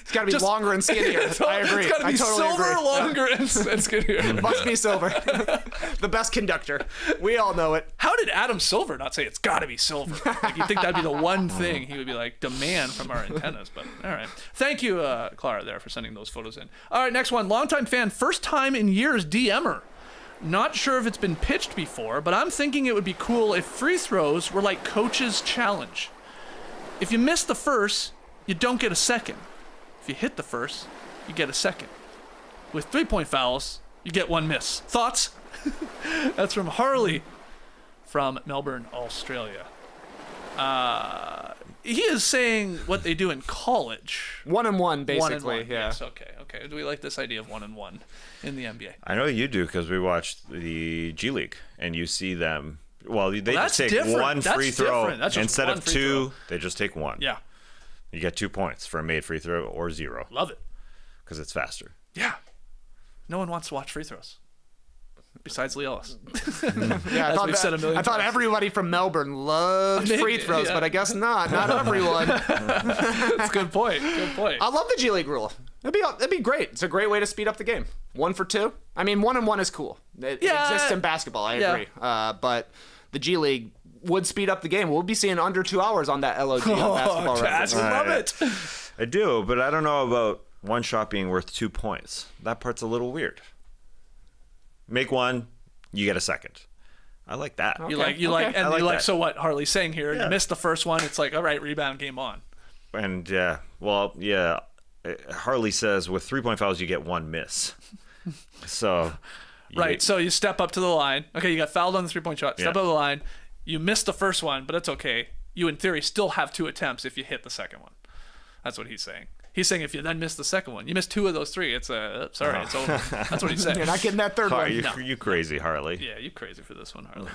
S4: It's got to be longer and skinnier. I agree.
S2: It's got to be
S4: totally
S2: silver,
S4: agree.
S2: longer, and skinnier.
S4: Must be silver. The best conductor. We all know it.
S2: How did Adam Silver not say it's got to be silver? Like, you'd think that'd be the one thing he would be like, demand from our antennas. But all right. Thank you, Clara, there for sending those photos in. All right, next one. Longtime fan, first time in years DMer. Not sure if it's been pitched before, but I'm thinking it would be cool if free throws were like coach's challenge. If you miss the first, you don't get a second. If you hit the first, you get a second. With 3-point fouls, you get 1 miss. Thoughts? That's from Harley from Melbourne, Australia. He is saying what they do in college.
S4: 1-and-1, basically.
S2: 1-and-1.
S4: Yeah.
S2: Yes, okay. Do we like this idea of 1-and-1 in the NBA?
S3: I know you do because we watched the G League and you see them. Well, they just take
S2: different.
S3: one
S2: That's
S3: free throw
S2: different. That's just
S3: instead
S2: one
S3: of
S2: free
S3: 2.
S2: throw.
S3: They just take 1.
S2: Yeah.
S3: You get 2 points for a made free throw or 0
S2: Love it.
S3: because it's faster.
S2: Yeah. No one wants to watch free throws. Besides Lee Ellis.
S4: Yeah,
S2: As we've said a million
S4: I thought
S2: times.
S4: everybody from Melbourne loved free throws,
S2: yeah.
S4: but I guess not. Not everyone.
S2: That's a good point. Good point.
S4: I love the G League rule. It'd be great. It's a great way to speed up the game. 1 for 2. I mean, 1-and-1 is cool. It exists in basketball. I agree. But the G League would speed up the game. We'll be seeing under 2 hours on that LOG on basketball.
S2: Chaz, we love it.
S3: I do, but I don't know about one shot being worth 2 points. That part's a little weird. Make 1, you get a second. I like that.
S2: You like,
S3: that.
S2: so what Harley's saying here,
S3: Yeah.
S2: you missed the first one, it's like, all right, rebound, game on.
S3: And Harley says with 3-point fouls you get 1 miss. So
S2: Right, so you step up to the line. Okay, you got fouled on the 3-point shot. Step up to the line. You missed the first one, but it's okay. You, in theory, still have 2 attempts if you hit the second one. That's what he's saying. He's saying if you then miss the second one, you miss 2 of those 3. It's it's over. That's what he's saying.
S4: You're not getting that third one.
S3: You crazy, Harley.
S2: Yeah, you crazy for this one, Harley.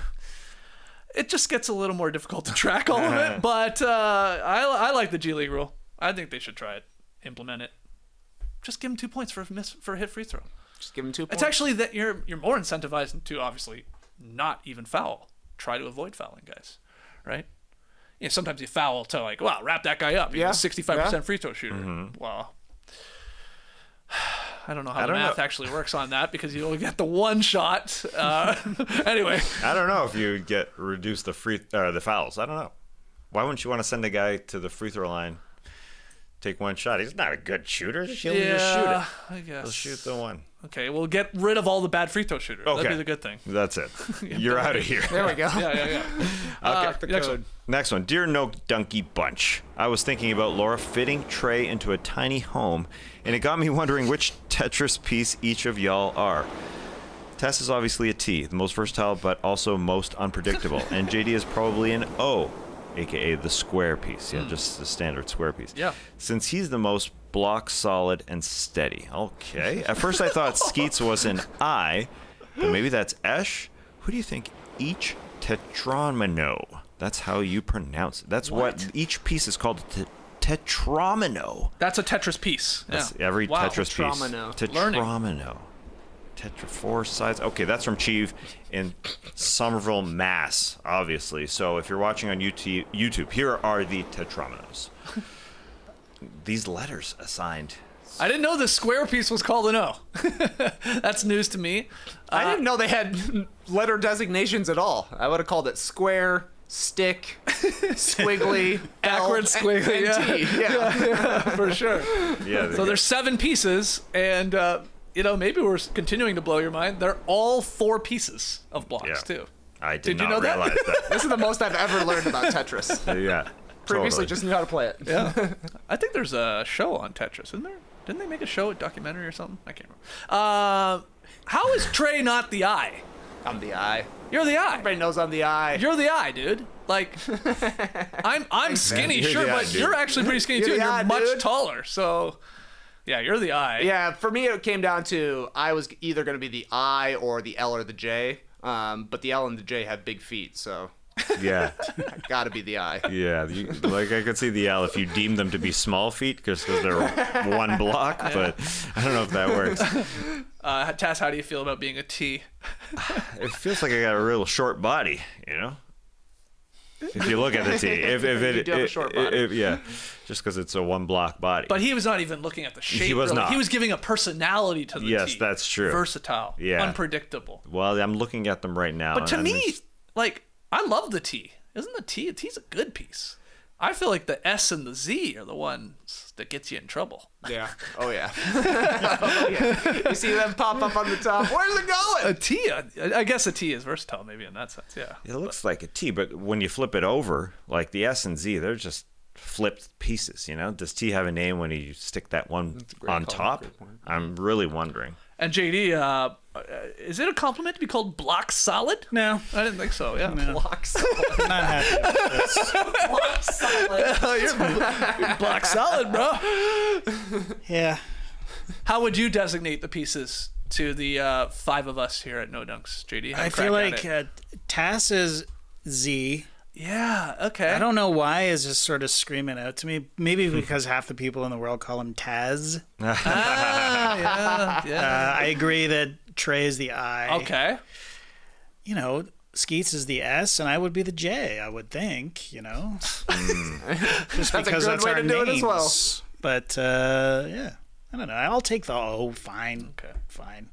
S2: It just gets a little more difficult to track all of it, but I like the G League rule. I think they should try it, implement it. Just give him 2 points for a hit free throw.
S4: Just give him 2 points.
S2: It's actually that you're more incentivized to obviously not even foul. Try to avoid fouling, guys. Right? You know, sometimes you foul to like, wow, wrap that guy up. He's a 65% free throw shooter.
S3: Mm-hmm.
S2: Well, I don't know how the math actually works on that because you only get the one shot. Anyway,
S3: I don't know if you reduce the fouls. I don't know. Why wouldn't you want to send a guy to the free throw line, take one shot? He's not a good shooter. He'll just shoot it.
S2: I guess.
S3: He'll shoot the one.
S2: Okay, we'll get rid of all the bad free throw shooters.
S3: Okay.
S2: That'd be the good thing.
S3: That's it. You're out of here.
S4: There we go.
S2: Yeah.
S3: Okay. Next one. Dear No Donkey Bunch, I was thinking about Laura fitting Trey into a tiny home, and it got me wondering which Tetris piece each of y'all are. Tess is obviously a T, the most versatile but also most unpredictable, and JD is probably an O, aka the square piece. Yeah, just the standard square piece.
S2: Yeah.
S3: Since he's the most block solid and steady. Okay. At first I thought Skeets was an I, but maybe that's Esh. Who do you think each tetromino? That's how you pronounce it. That's what each piece is called. Tetromino.
S2: That's a Tetris piece.
S3: That's
S2: Yeah.
S3: every
S2: Wow.
S3: Tetris
S4: Tetromino.
S3: piece. Tetromino. Tetra 4 sides. Okay, that's from Cheeve in Somerville, Mass, obviously. So if you're watching on YouTube, here are the tetrominos. These letters assigned.
S2: I didn't know the square piece was called an O. That's news to me.
S4: I didn't know they had letter designations at all. I would have called it square, stick, squiggly,
S2: Backwards
S4: L,
S2: squiggly,
S4: and T. Yeah.
S2: For sure.
S3: Yeah.
S2: So there's 7 pieces, and maybe we're continuing to blow your mind. They're all 4 pieces of blocks too.
S3: I did
S2: you
S3: not
S2: know that?
S3: realize that.
S4: This is the most I've ever learned about Tetris.
S3: Yeah.
S4: Previously,
S3: totally.
S4: just knew how to play it.
S2: Yeah. I think there's a show on Tetris, isn't there? Didn't they make a show, a documentary or something? I can't remember. How is Trey not the I?
S4: I'm the eye.
S2: You're the I.
S4: Everybody knows I'm the eye.
S2: You're the I, dude. Like, I'm skinny,
S3: You're
S2: sure,
S3: the I,
S2: but
S3: dude.
S2: you're actually pretty skinny
S4: You're
S2: too.
S4: the
S2: And
S4: I,
S2: you're much
S4: dude.
S2: taller, so yeah, you're the I.
S4: Yeah, for me, it came down to I was either going to be the I or the L or the J. But the L and the J have big feet, so
S3: Yeah.
S4: I got to be the I.
S3: Yeah. Like I could see the L if you deem them to be small feet because they're one block, but I don't know if that works.
S2: Tass, how do you feel about being a T?
S3: It feels like I got a real short body, you know? If you look at the T. If it,
S4: You do have a short body.
S3: Yeah. Just because it's a one block body.
S2: But he was not even looking at the shape.
S3: He was
S2: really.
S3: not.
S2: He was giving a personality to the T.
S3: Yes, that's true.
S2: Versatile.
S3: Yeah.
S2: Unpredictable.
S3: Well, I'm looking at them right now.
S2: But to
S3: and
S2: me,
S3: it's-
S2: like, I love the T. Isn't the T? The T's a good piece. I feel like the S and the Z are the ones that gets you in trouble.
S4: Yeah. Oh, yeah. Oh, yeah. You see them pop up on the top. Where's it going?
S2: A T, I guess a T is versatile, maybe in that sense. Yeah.
S3: It looks like a T, but when you flip it over, like the S and Z, they're just flipped pieces, you know? Does T have a name when you stick that one on top? I'm really wondering.
S2: And JD, is it a compliment to be called block solid?
S6: No,
S2: I didn't think so. Yeah.
S4: Block solid.
S6: I'm not happy with this.
S4: Block solid.
S2: You're block solid, bro.
S6: Yeah.
S2: How would you designate the pieces to the 5 of us here at No Dunks, JD? Have a
S6: I
S2: crack
S6: feel
S2: at
S6: like
S2: it.
S6: Tass is Z.
S2: Yeah, okay.
S6: I don't know why is just sort of screaming out to me. Maybe because half the people in the world call him Taz.
S2: Yeah.
S6: I agree that Trey is the I.
S2: Okay.
S6: You know, Skeets is the S, and I would be the J, I would think, you know. Just
S4: That's a
S6: because
S4: good
S6: that's
S4: way
S6: our
S4: to do it as well.
S6: names. But, yeah. I don't know. I'll take the O. Fine.
S2: Okay.
S6: Fine.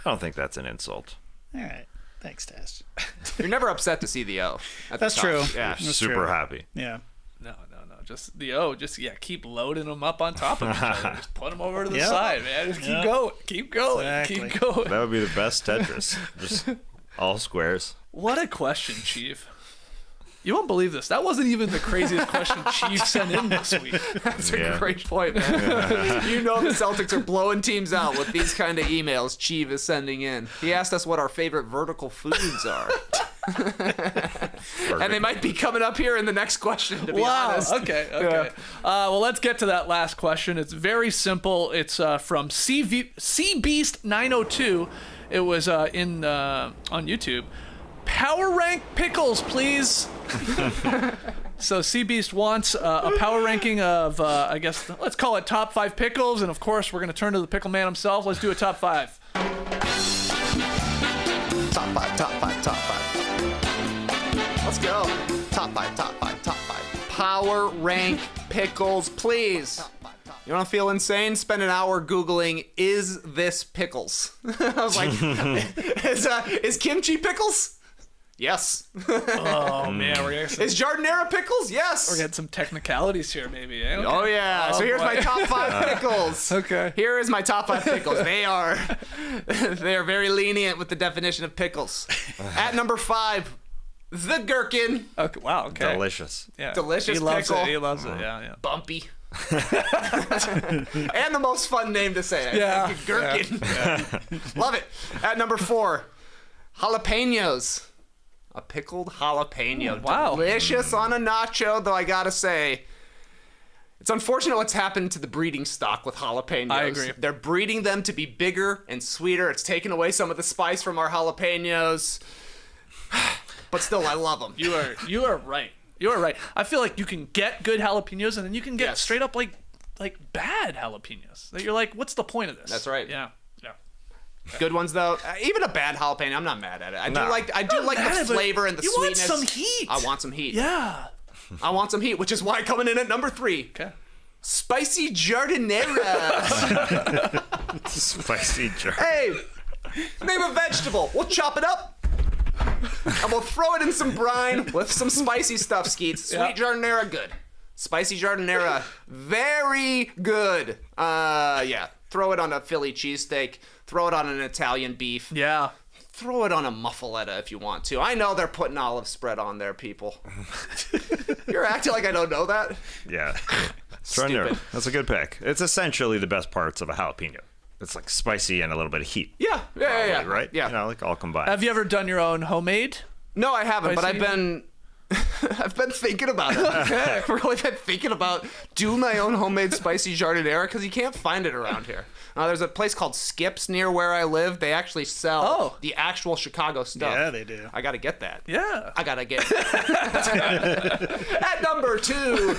S3: I don't think that's an insult.
S6: All right. Thanks, Taz.
S4: You're never upset to see the O. at the
S6: That's
S4: top.
S6: true.
S4: Yeah.
S6: That's
S3: Super
S6: true.
S3: happy.
S6: Yeah.
S2: No. Just the O. Just, keep loading them up on top of each other. Just put them over to the
S6: Yep.
S2: side, man. Just keep
S6: Yep.
S2: going. Keep going.
S6: Exactly.
S2: Keep going.
S3: That would be the best Tetris. Just all squares.
S2: What a question, Chief. You won't believe this. That wasn't even the craziest question Chief sent in this week.
S4: That's a
S3: Yeah.
S4: great point, man. You know the Celtics are blowing teams out with these kind of emails Cheeve is sending in. He asked us what our favorite vertical foods are. And they might be coming up here in the next question, to be honest.
S2: Okay. Well, let's get to that last question. It's very simple. It's from Beast 902. It was on YouTube. Power rank Pickles, please. So Sea Beast wants a power ranking of, I guess, let's call it top 5 pickles. And of course, we're going to turn to the pickle man himself. Let's do a top 5.
S4: Top 5, top 5, top 5. Let's go. Top 5, top 5, top 5. Power rank pickles, please. You want to feel insane? Spend an hour Googling, is this pickles? I was like, is kimchi pickles? Yes.
S2: Oh, man. We're getting
S4: Is jardinera pickles? Yes.
S2: some technicalities here, maybe. Eh? Okay.
S4: Oh, yeah. So here's my top 5 pickles.
S2: Okay.
S4: Here is my top 5 pickles. They are very lenient with the definition of pickles. At number 5, the gherkin.
S2: Okay. Wow. Okay.
S3: Delicious.
S2: Yeah.
S4: Delicious
S2: He loves
S4: pickle.
S2: it. He loves it. Yeah. Yeah.
S4: Bumpy. And the most fun name to say.
S2: Yeah.
S4: Gherkin. Yeah. Love it. At number 4, jalapenos. A pickled jalapeno.
S2: Wow.
S4: Delicious on a nacho, though I gotta say, it's unfortunate what's happened to the breeding stock with jalapenos.
S2: I agree.
S4: They're breeding them to be bigger and sweeter. It's taken away some of the spice from our jalapenos. But still, I love them.
S2: You are right. You are right. I feel like you can get good jalapenos, and then you can get
S4: Yes.
S2: straight up like bad jalapenos. That you're like, what's the point of this?
S4: That's right.
S2: Yeah. Yeah.
S4: Good ones though. Even a bad jalapeno, I'm not mad at it. I do like
S2: mad,
S4: the
S2: but
S4: flavor and the
S2: you want
S4: sweetness.
S2: some heat.
S4: I want some heat.
S2: Yeah.
S4: I want some heat, which is why coming in at number 3,
S2: Okay.
S4: spicy jardinera.
S3: Spicy jar.
S4: Hey, name a vegetable. We'll chop it up. And we'll throw it in some brine with some spicy stuff, Skeets. Sweet jardinera, good. Spicy jardinera, very good. Yeah. Throw it on a Philly cheesesteak. Throw it on an Italian beef.
S2: Yeah.
S4: Throw it on a muffaletta if you want to. I know they're putting olive spread on there, people. You're acting like I don't know that.
S3: Yeah.
S4: Stupid.
S3: That's a good pick. It's essentially the best parts of a jalapeno. It's like spicy and a little bit of heat.
S4: Yeah.
S3: Right?
S4: Yeah.
S3: You know, like all combined.
S2: Have you ever done your own homemade?
S4: No, I haven't, but
S2: Spicy?
S4: I've been thinking about it. I've really been thinking about doing my own homemade spicy jardinera because you can't find it around here. There's a place called Skips near where I live. They actually sell the actual Chicago stuff.
S6: Yeah, they do.
S4: I gotta get that.
S2: Yeah.
S4: I gotta get that. At number 2,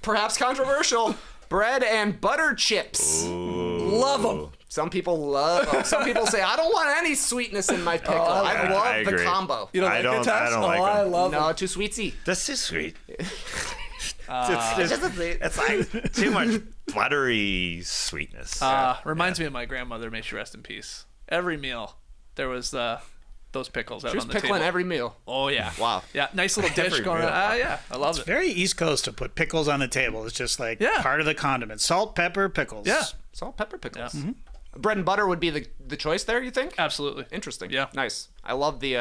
S4: perhaps controversial, bread and butter chips.
S2: Love them.
S4: Some people love them. Some people say, I don't want any sweetness in my pickle. I love
S3: I
S4: the
S3: agree.
S4: combo.
S2: You don't
S3: I
S2: like
S3: don't-
S2: it, Tess?
S3: I don't
S2: Oh,
S3: like
S2: I
S3: them.
S2: love them.
S4: No, too sweetsy.
S3: That's too sweet. It's like too much buttery sweetness.
S2: Reminds me of my grandmother. May she rest in peace. Every meal, there was those pickles out
S4: She was
S2: on the
S4: pickling
S2: table.
S4: every meal.
S2: Oh yeah.
S4: Wow.
S2: Yeah, nice little dish
S3: Every
S2: going
S3: meal.
S2: on. Yeah, I love it.
S6: Very East Coast to put pickles on the table. It's just like
S2: Yeah.
S6: part of the condiment. Salt, pepper, pickles.
S2: Yeah,
S4: Salt, pepper, pickles.
S2: Yeah. Mm-hmm.
S4: Bread and butter would be the choice there, you think?
S2: absolutely.
S4: Interesting.
S2: Yeah.
S4: Nice. I love the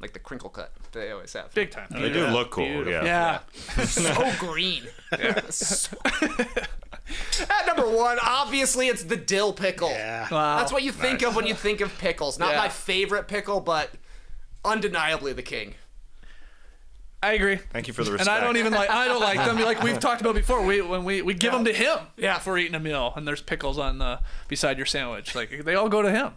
S4: like the crinkle cut they always have.
S2: Big time.
S3: They do look cool.
S4: Beautiful.
S3: Yeah.
S2: Yeah.
S4: So green. At number 1, obviously it's the dill pickle.
S6: Yeah.
S2: Wow.
S4: That's what you think of when you think of pickles. Not
S2: Yeah.
S4: my favorite pickle, but undeniably the king.
S2: I agree.
S3: Thank you for the
S2: And
S3: respect.
S2: I don't like them. Like we've talked about before, we give them to him
S4: Yeah.
S2: for eating a meal, and there's pickles on beside your sandwich. Like they all go to him.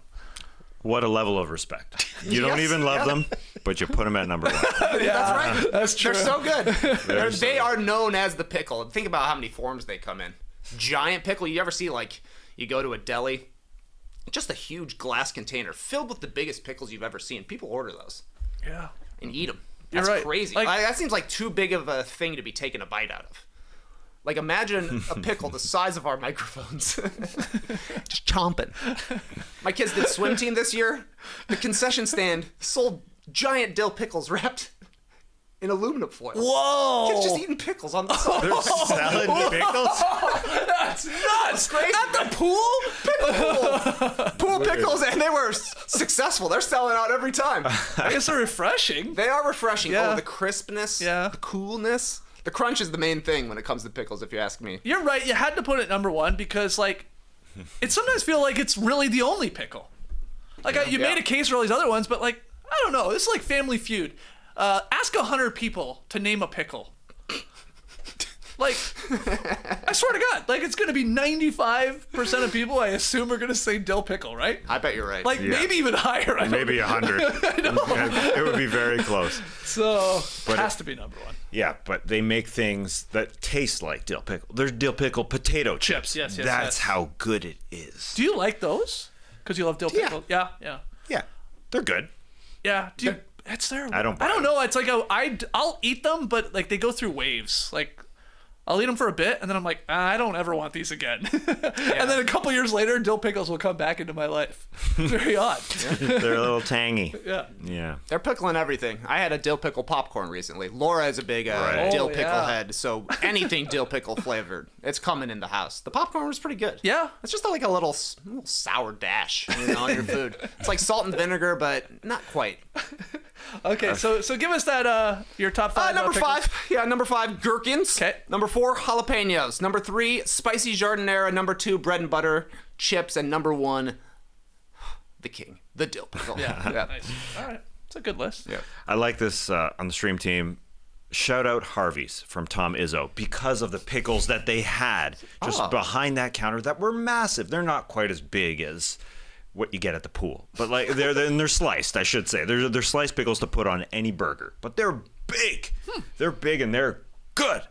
S3: What a level of respect. You don't even love them, but you put them at number 1.
S4: That's right.
S2: That's true.
S4: They're so good.
S3: so
S4: They are known as the pickle. Think about how many forms they come in. Giant pickle. You ever see, like, you go to a deli, just a huge glass container filled with the biggest pickles you've ever seen. People order those
S2: Yeah.
S4: and eat them.
S2: You're
S4: That's
S2: right.
S4: crazy.
S2: Like-
S4: That seems like too big of a thing to be taking a bite out of. Like, imagine a pickle the size of our microphones. Just chomping. My kids did swim team this year. The concession stand sold giant dill pickles wrapped in aluminum foil.
S2: Whoa.
S4: Kids just eating pickles on the side.
S3: They're selling pickles?
S2: That's nuts.
S4: Crazy.
S2: At the pool?
S4: Pool pickles, and they were successful. They're selling out every time.
S2: I guess they're refreshing.
S4: They are refreshing.
S2: Yeah.
S4: Oh, the crispness,
S2: Yeah.
S4: the coolness. The crunch is the main thing when it comes to pickles, if you ask me.
S2: You're right. You had to put it number 1 because, like, it sometimes feel like it's really the only pickle. Like, you made a case for all these other ones, but, like, I don't know. This is like Family Feud. Ask 100 people to name a pickle. Like, I swear to God, like it's gonna be 95% of people I assume are gonna say dill pickle, right?
S4: I bet you're right.
S2: Like maybe even higher.
S3: Maybe 100. It would be very close.
S2: So
S3: But
S2: has to be number one.
S3: Yeah, but they make things that taste like dill pickle. There's dill pickle potato chips.
S2: Yes,
S3: That's how good it is.
S2: Do you like those? Because you love dill pickle. Yeah.
S3: Yeah, they're good.
S2: Yeah. Do you? It's there.
S3: I don't
S2: know. It's like I'll eat them, but like they go through waves. Like I'll eat them for a bit, and then I'm like, I don't ever want these again. And then a couple years later, dill pickles will come back into my life. Very odd.
S3: They're a little tangy.
S2: Yeah.
S4: They're pickling everything. I had a dill pickle popcorn recently. Laura is a big dill pickle head, so anything dill pickle flavored, it's coming in the house. The popcorn was pretty good.
S2: Yeah.
S4: It's just like a little sour dash, on your food. It's like salt and vinegar, but not quite.
S2: Okay, so give us that your top five.
S4: Number
S2: pickles.
S4: 5. Yeah, number 5, gherkins.
S2: Okay.
S4: Number 4, jalapenos. Number 3, spicy jardinera. Number 2, bread and butter chips. And number 1, the king, the dill pickle.
S2: Yeah. Nice. All right, it's a good list.
S4: Yeah.
S3: I like this on the stream team. Shout out Harvey's from Tom Izzo because of the pickles that they had just behind that counter that were massive. They're not quite as big as what you get at the pool, but like they're sliced, I should say. They're sliced pickles to put on any burger, but they're big. They're big and they're good.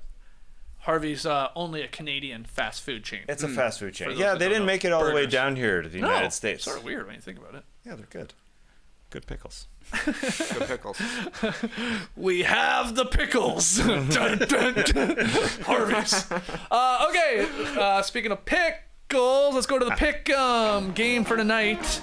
S2: Harvey's only a Canadian fast food chain.
S3: It's a fast food chain.
S2: those
S3: Yeah,
S2: that
S3: they
S2: don't
S3: didn't
S2: know.
S3: make it all the way
S2: Burgers.
S3: down here to the United States.
S2: Sort of weird when you think about it.
S3: Yeah, they're good. Good pickles.
S4: Good pickles.
S2: We have the pickles. Dun, dun, dun. Harvey's. Okay, speaking of pickles, let's go to the pick game for tonight.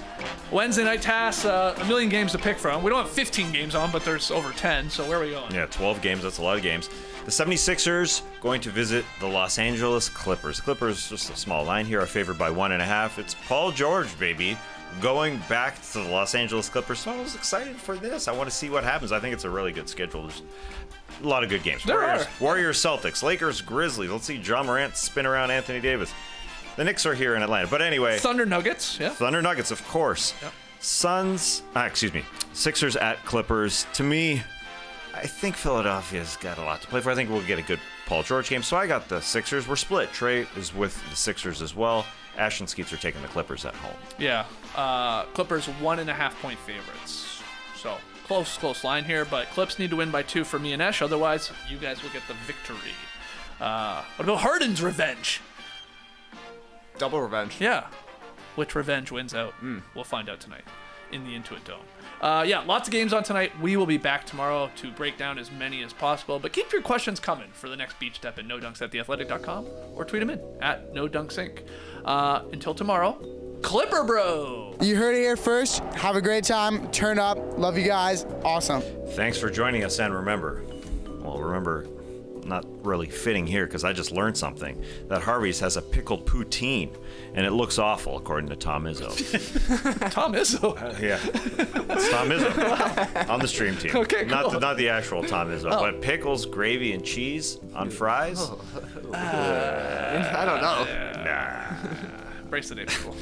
S2: Wednesday night tasks, a million games to pick from. We don't have 15 games on, but there's over 10, so where are we going?
S3: Yeah, 12 games. That's a lot of games. The 76ers going to visit the Los Angeles Clippers. Clippers, just a small line here, are favored by 1.5. It's Paul George, baby, going back to the Los Angeles Clippers. So I was excited for this. I want to see what happens. I think it's a really good schedule. There's a lot of good games. Warriors, Celtics, Lakers, Grizzlies. Let's see John Morant spin around Anthony Davis. The Knicks are here in Atlanta. But anyway.
S2: Thunder Nuggets, yeah.
S3: Thunder Nuggets, of course.
S2: Yep.
S3: Sixers at Clippers. To me, I think Philadelphia's got a lot to play for. I think we'll get a good Paul George game. So I got the Sixers. We're split. Trey is with the Sixers as well. Ash and Skeets are taking the Clippers at home.
S2: Yeah. Clippers 1.5 point favorites. So close line here, but Clips need to win by 2 for me and Ash. Otherwise, you guys will get the victory. What about Harden's revenge?
S4: Double revenge.
S2: Yeah. Which revenge wins out? We'll find out tonight in the Intuit Dome. Yeah, lots of games on tonight. We will be back tomorrow to break down as many as possible. But keep your questions coming for the next beach step at nodunks@theathletic.com or tweet them in at nodunksync. Until tomorrow, Clipper Bro.
S7: You heard it here first. Have a great time. Turn up. Love you guys. Awesome.
S3: Thanks for joining us, and remember, not really fitting here because I just learned something, that Harvey's has a pickled poutine, and it looks awful, according to Tom Izzo.
S2: Tom Izzo.
S3: Yeah. It's Tom Izzo on the stream team.
S2: Okay, cool.
S3: Not the actual Tom Izzo, but pickles, gravy, and cheese on fries?
S4: I don't know.
S3: Nah.
S2: Brace the name, people.